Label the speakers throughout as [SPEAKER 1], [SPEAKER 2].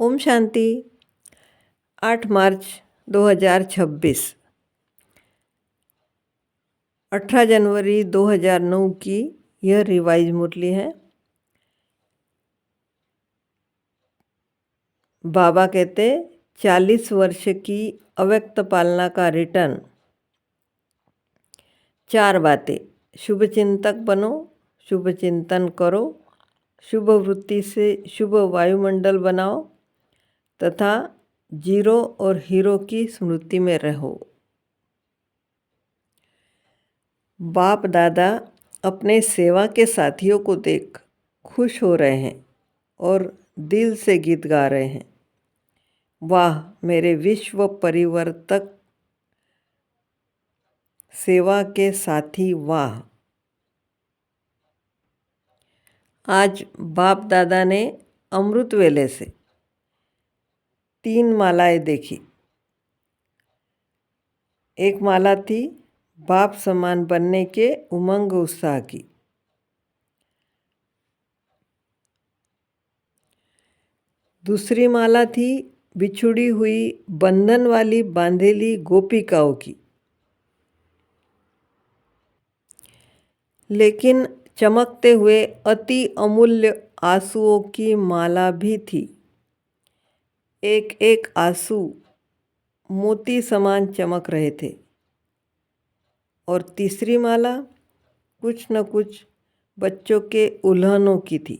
[SPEAKER 1] ओम शांति। 8 मार्च 2026, 18 जनवरी 2009 की यह रिवाइज मुरली है। बाबा कहते 40 वर्ष की अव्यक्त पालना का रिटर्न। 4 बातें। शुभ चिंतक बनो, शुभ चिंतन करो, शुभ वृत्ति से शुभ वायुमंडल बनाओ तथा जीरो और हीरो की स्मृति में रहो। बाप दादा अपने सेवा के साथियों को देख खुश हो रहे हैं और दिल से गीत गा रहे हैं। वाह मेरे विश्व परिवर्तक सेवा के साथी, वाह। आज बाप दादा ने अमृत वेले से 3 मालाएं देखी। एक माला थी बाप समान बनने के उमंग उत्साह की। दूसरी माला थी बिछुड़ी हुई बंधन वाली बांधेली गोपिकाओं की। लेकिन चमकते हुए अति अमूल्य आंसुओं की माला भी थी। एक एक आंसू मोती समान चमक रहे थे। और तीसरी माला कुछ न कुछ बच्चों के उल्हनों की थी।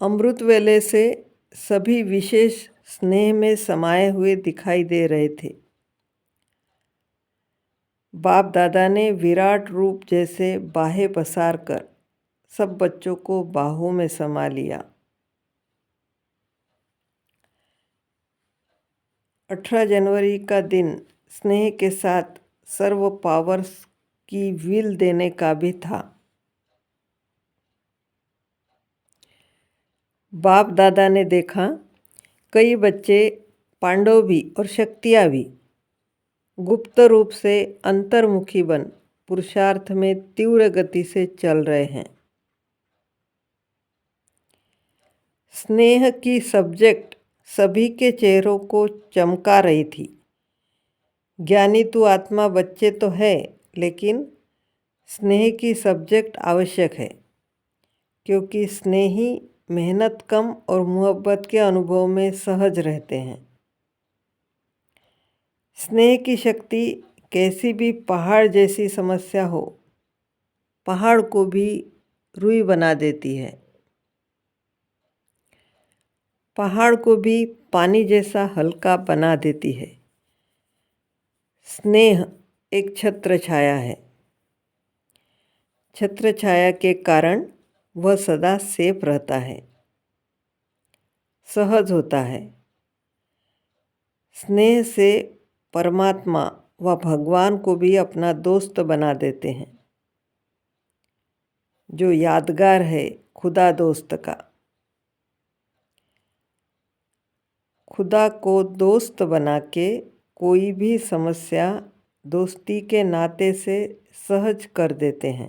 [SPEAKER 1] अमृत वेले से सभी विशेष स्नेह में समाये हुए दिखाई दे रहे थे। बाप दादा ने विराट रूप जैसे बाहें पसार कर सब बच्चों को बाहों में समा लिया। 18 जनवरी का दिन स्नेह के साथ सर्व पावर्स की व्हील देने का भी था। बाप दादा ने देखा कई बच्चे पांडव भी और शक्तियाँ भी गुप्त रूप से अंतर्मुखी बन पुरुषार्थ में तीव्र गति से चल रहे हैं। स्नेह की सब्जेक्ट सभी के चेहरों को चमका रही थी। ज्ञानी तू आत्मा बच्चे तो है, लेकिन स्नेह की सब्जेक्ट आवश्यक है, क्योंकि स्नेही मेहनत कम और मोहब्बत के अनुभव में सहज रहते हैं। स्नेह की शक्ति कैसी भी पहाड़ जैसी समस्या हो, पहाड़ को भी रुई बना देती है। पहाड़ को भी पानी जैसा हल्का बना देती है। स्नेह एक छत्र छाया है। छत्र छाया के कारण वह सदा सेफ रहता है, सहज होता है। स्नेह से परमात्मा व भगवान को भी अपना दोस्त बना देते हैं, जो यादगार है खुदा दोस्त का। खुदा को दोस्त बना के कोई भी समस्या दोस्ती के नाते से सहज कर देते हैं।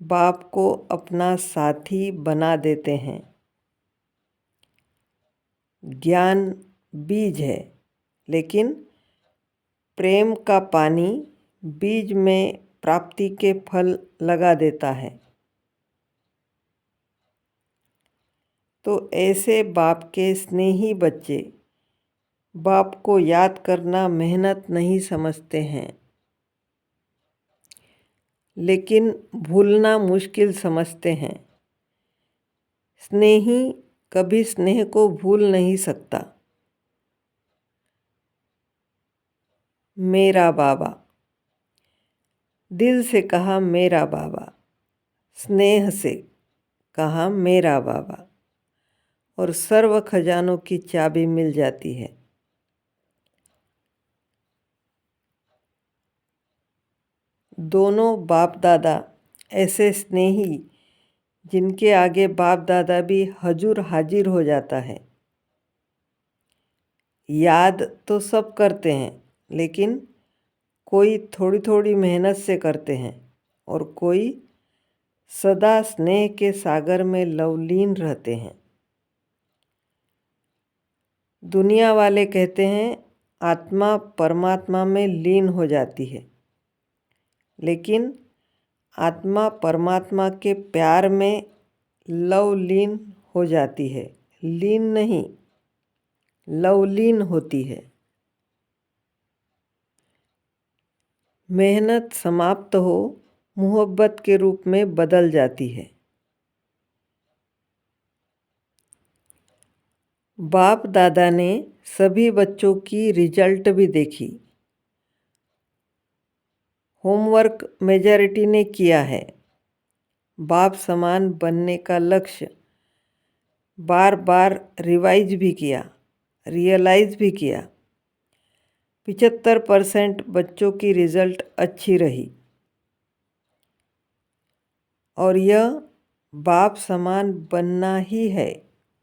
[SPEAKER 1] बाप को अपना साथी बना देते हैं। ज्ञान बीज है, लेकिन प्रेम का पानी बीज में प्राप्ति के फल लगा देता है। तो ऐसे बाप के स्नेही बच्चे बाप को याद करना मेहनत नहीं समझते हैं, लेकिन भूलना मुश्किल समझते हैं। स्नेही कभी स्नेह को भूल नहीं सकता। मेरा बाबा, दिल से कहा मेरा बाबा, स्नेह से कहा मेरा बाबा, और सर्व खजानों की चाबी मिल जाती है। दोनों बाप दादा ऐसे स्नेही जिनके आगे बाप दादा भी हजूर हाजिर हो जाता है। याद तो सब करते हैं, लेकिन कोई थोड़ी थोड़ी मेहनत से करते हैं और कोई सदा स्नेह के सागर में लवलीन रहते हैं। दुनिया वाले कहते हैं आत्मा परमात्मा में लीन हो जाती है, लेकिन आत्मा परमात्मा के प्यार में लवलीन हो जाती है। लीन नहीं, लवलीन होती है। मेहनत समाप्त हो मोहब्बत के रूप में बदल जाती है। बाप दादा ने सभी बच्चों की रिजल्ट भी देखी। होमवर्क मेजॉरिटी ने किया है। बाप समान बनने का लक्ष्य बार बार रिवाइज भी किया, रियलाइज भी किया। 75% बच्चों की रिजल्ट अच्छी रही। और यह बाप समान बनना ही है।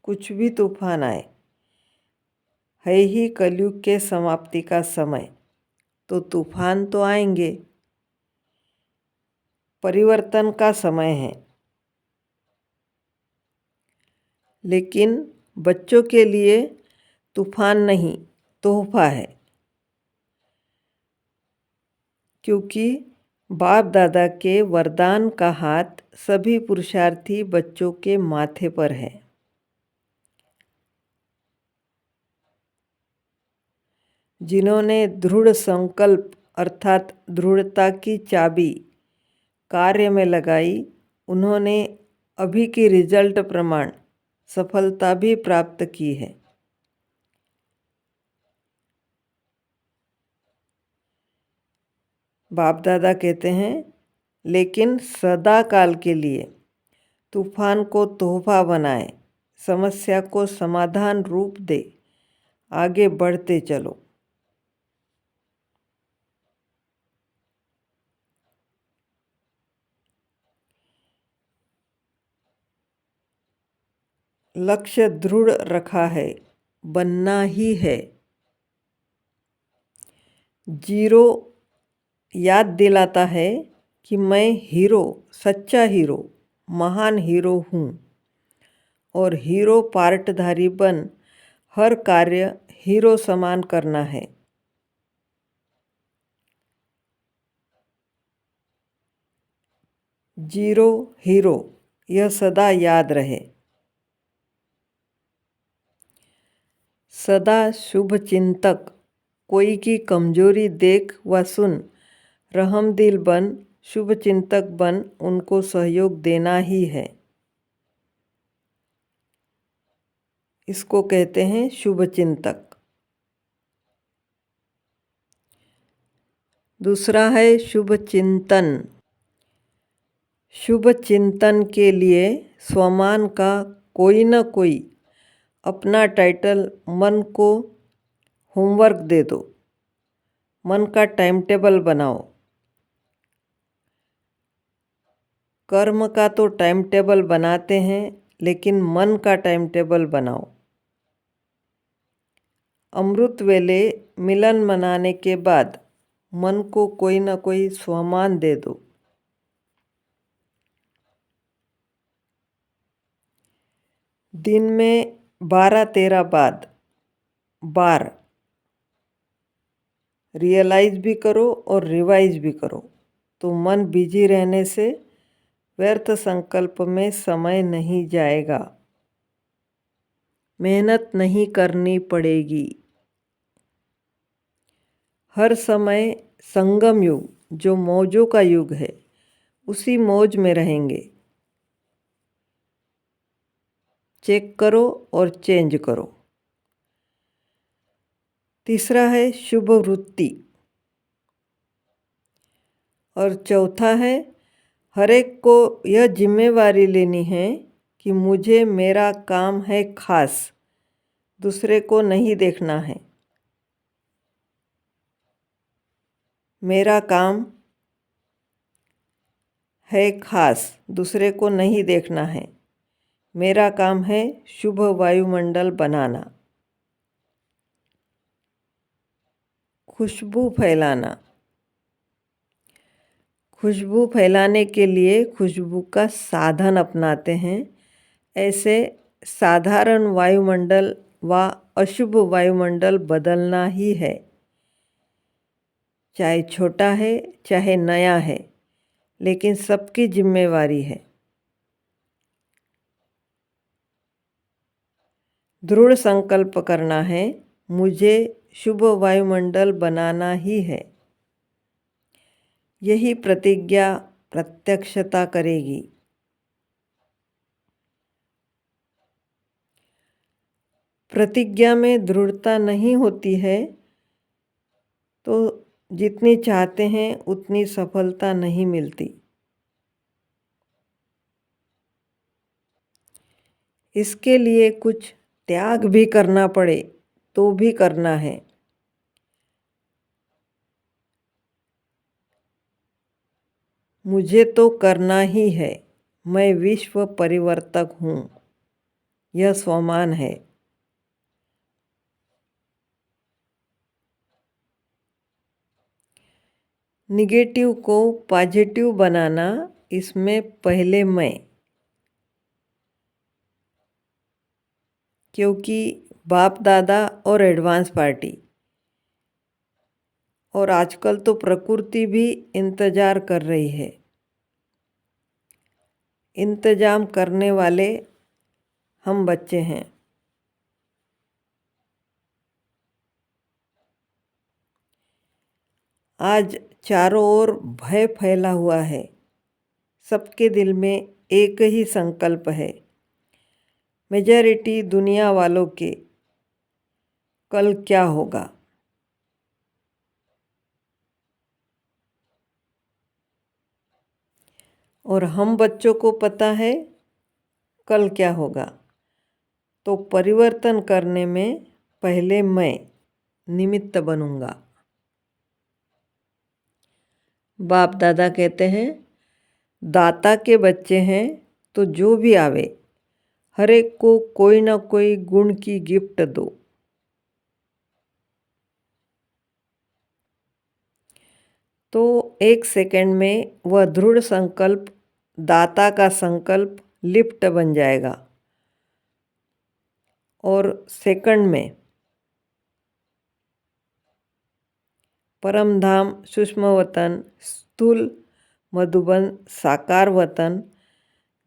[SPEAKER 1] कुछ भी तूफान आए, है ही कलयुग के समाप्ति का समय, तो तूफान तो आएंगे। परिवर्तन का समय है, लेकिन बच्चों के लिए तूफान नहीं, तोहफा है। क्योंकि बाप दादा के वरदान का हाथ सभी पुरुषार्थी बच्चों के माथे पर है। जिन्होंने दृढ़ संकल्प अर्थात दृढ़ता की चाबी कार्य में लगाई, उन्होंने अभी की रिजल्ट प्रमाण सफलता भी प्राप्त की है। बाप दादा कहते हैं, लेकिन सदा काल के लिए तूफान को तोहफा बनाए, समस्या को समाधान रूप दे, आगे बढ़ते चलो। लक्ष्य दृढ़ रखा है, बनना ही है। जीरो याद दिलाता है कि मैं हीरो, सच्चा हीरो, महान हीरो हूँ। और हीरो पार्टधारी बन हर कार्य हीरो समान करना है। जीरो हीरो, यह सदा याद रहे। सदा शुभ चिंतक, कोई की कमजोरी देख व सुन रहमदिल बन, शुभ चिंतक बन उनको सहयोग देना ही है। इसको कहते हैं शुभ चिंतक। दूसरा है शुभ चिंतन। शुभ चिंतन के लिए स्वमान का कोई न कोई अपना टाइटल मन को होमवर्क दे दो। मन का टाइम टेबल बनाओ। कर्म का तो टाइम टेबल बनाते हैं, लेकिन मन का टाइम टेबल बनाओ। अमृत वेले मिलन मनाने के बाद मन को कोई न कोई स्वमान दे दो। दिन में 12-13 बार रियलाइज भी करो और रिवाइज भी करो, तो मन बिजी रहने से व्यर्थ संकल्प में समय नहीं जाएगा। मेहनत नहीं करनी पड़ेगी। हर समय संगम युग, जो मौजों का युग है, उसी मौज में रहेंगे। चेक करो और चेंज करो। तीसरा है शुभ वृत्ति। और चौथा है, हर एक को यह जिम्मेवारी लेनी है कि मुझे मेरा काम है खास, दूसरे को नहीं देखना है। मेरा काम है खास, दूसरे को नहीं देखना है। मेरा काम है शुभ वायुमंडल बनाना, खुशबू फैलाना। खुशबू फैलाने के लिए खुशबू का साधन अपनाते हैं। ऐसे साधारण वायुमंडल व अशुभ वायुमंडल बदलना ही है, चाहे छोटा है चाहे नया है, लेकिन सबकी जिम्मेवारी है। दृढ़ संकल्प करना है, मुझे शुभ वायुमंडल बनाना ही है। यही प्रतिज्ञा प्रत्यक्षता करेगी। प्रतिज्ञा में दृढ़ता नहीं होती है तो जितनी चाहते हैं उतनी सफलता नहीं मिलती। इसके लिए कुछ त्याग भी करना पड़े तो भी करना है। मुझे तो करना ही है, मैं विश्व परिवर्तक हूँ, यह स्वमान है। निगेटिव को पॉजिटिव बनाना, इसमें पहले मैं, क्योंकि बाप दादा और एडवांस पार्टी और आजकल तो प्रकृति भी इंतज़ार कर रही है। इंतजाम करने वाले हम बच्चे हैं। आज चारों ओर भय फैला हुआ है। सबके दिल में एक ही संकल्प है, मेजॉरिटी दुनिया वालों के कल क्या होगा। और हम बच्चों को पता है कल क्या होगा। तो परिवर्तन करने में पहले मैं निमित्त बनूंगा। बाप दादा कहते हैं, दाता के बच्चे हैं तो जो भी आवे हर एक को कोई ना कोई गुण की गिफ्ट दो। तो एक सेकंड में वह दृढ़ संकल्प, दाता का संकल्प लिफ्ट बन जाएगा और सेकंड में परमधाम, सूक्ष्म वतन, स्थूल मधुबन, साकार वतन,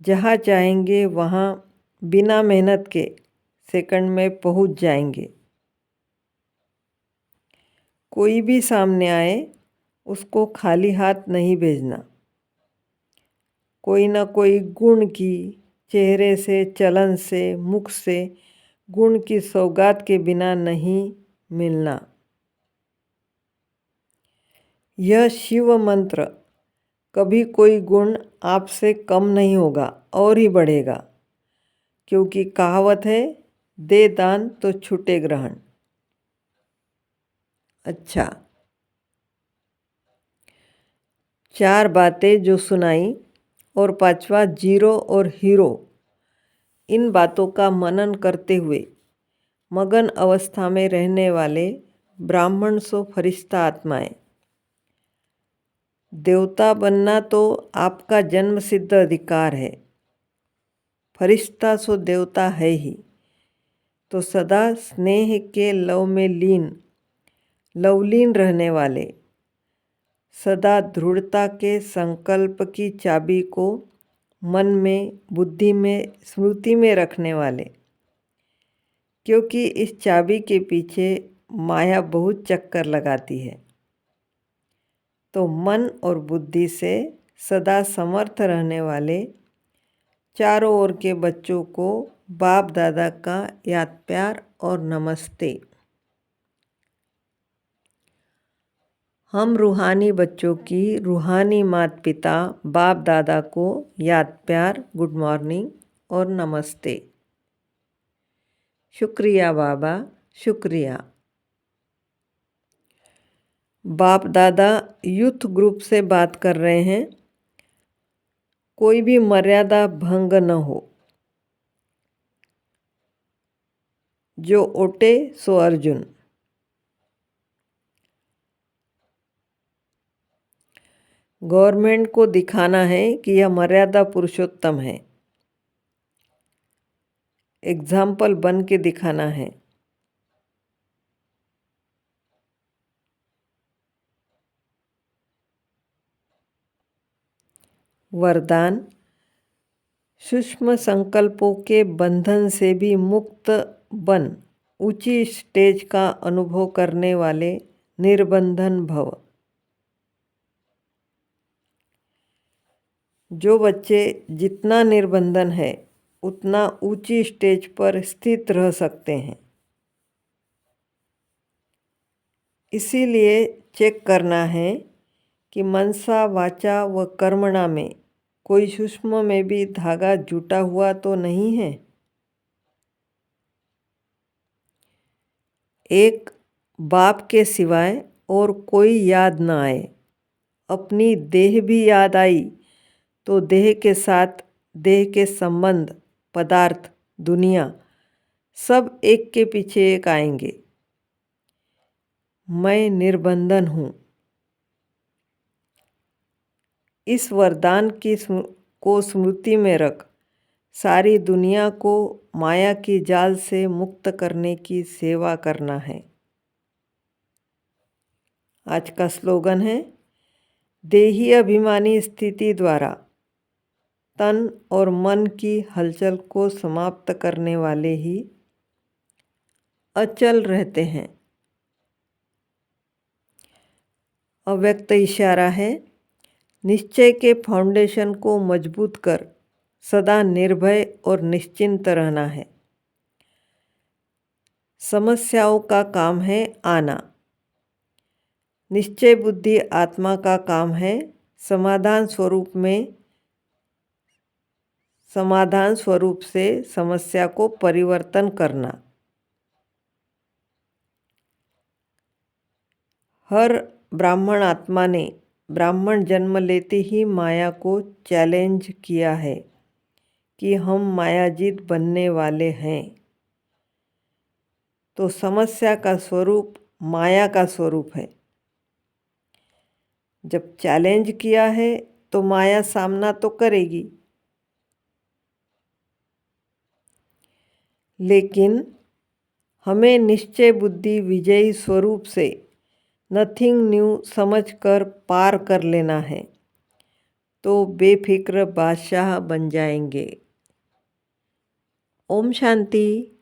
[SPEAKER 1] जहाँ चाहेंगे वहाँ बिना मेहनत के सेकंड में पहुँच जाएंगे। कोई भी सामने आए उसको खाली हाथ नहीं भेजना। कोई ना कोई गुण की, चेहरे से, चलन से, मुख से गुण की सौगात के बिना नहीं मिलना। यह शिव मंत्र, कभी कोई गुण आपसे कम नहीं होगा और ही बढ़ेगा, क्योंकि कहावत है, दे दान तो छूटे ग्रहण। अच्छा, 4 बातें जो सुनाई और 5वां जीरो और हीरो, इन बातों का मनन करते हुए मगन अवस्था में रहने वाले ब्राह्मण सो फरिश्ता आत्माएं, देवता बनना तो आपका जन्म सिद्ध अधिकार है। फरिश्ता सो देवता है ही। तो सदा स्नेह के लव में लवलीन रहने वाले, सदा दृढ़ता के संकल्प की चाबी को मन में, बुद्धि में, स्मृति में रखने वाले, क्योंकि इस चाबी के पीछे माया बहुत चक्कर लगाती है। तो मन और बुद्धि से सदा समर्थ रहने वाले चारों ओर के बच्चों को बाप दादा का याद प्यार और नमस्ते। हम रूहानी बच्चों की रूहानी माता पिता बाप दादा को याद प्यार, गुड मॉर्निंग और नमस्ते। शुक्रिया बाबा, शुक्रिया। बाप दादा यूथ ग्रुप से बात कर रहे हैं। कोई भी मर्यादा भंग न हो। जो ओटे सो अर्जुन। गवर्नमेंट को दिखाना है कि यह मर्यादा पुरुषोत्तम है। एग्जाम्पल बन के दिखाना है। वरदान: सूक्ष्म संकल्पों के बंधन से भी मुक्त बन ऊंची स्टेज का अनुभव करने वाले निर्बंधन भव। जो बच्चे जितना निर्बंधन है उतना ऊंची स्टेज पर स्थित रह सकते हैं। इसीलिए चेक करना है कि मनसा वाचा व कर्मणा में कोई सूक्ष्म में भी धागा जुटा हुआ तो नहीं है। एक बाप के सिवाय और कोई याद न आए। अपनी देह भी याद आई तो देह के साथ देह के संबंध, पदार्थ, दुनिया सब एक के पीछे एक आएंगे। मैं निर्बंधन हूँ। इस वरदान को स्मृति में रख सारी दुनिया को माया की जाल से मुक्त करने की सेवा करना है। आज का स्लोगन है: देही अभिमानी स्थिति द्वारा तन और मन की हलचल को समाप्त करने वाले ही अचल रहते हैं। अव्यक्त इशारा है: निश्चय के फाउंडेशन को मजबूत कर सदा निर्भय और निश्चिंत रहना है। समस्याओं का काम है आना। निश्चय बुद्धि आत्मा का काम है समाधान स्वरूप से समस्या को परिवर्तन करना। हर ब्राह्मण आत्मा ने ब्राह्मण जन्म लेते ही माया को चैलेंज किया है कि हम मायाजीत बनने वाले हैं। तो समस्या का स्वरूप माया का स्वरूप है। जब चैलेंज किया है तो माया सामना तो करेगी, लेकिन हमें निश्चय बुद्धि विजयी स्वरूप से नथिंग न्यू समझकर पार कर लेना है, तो बेफिक्र बादशाह बन जाएंगे। ओम शांति।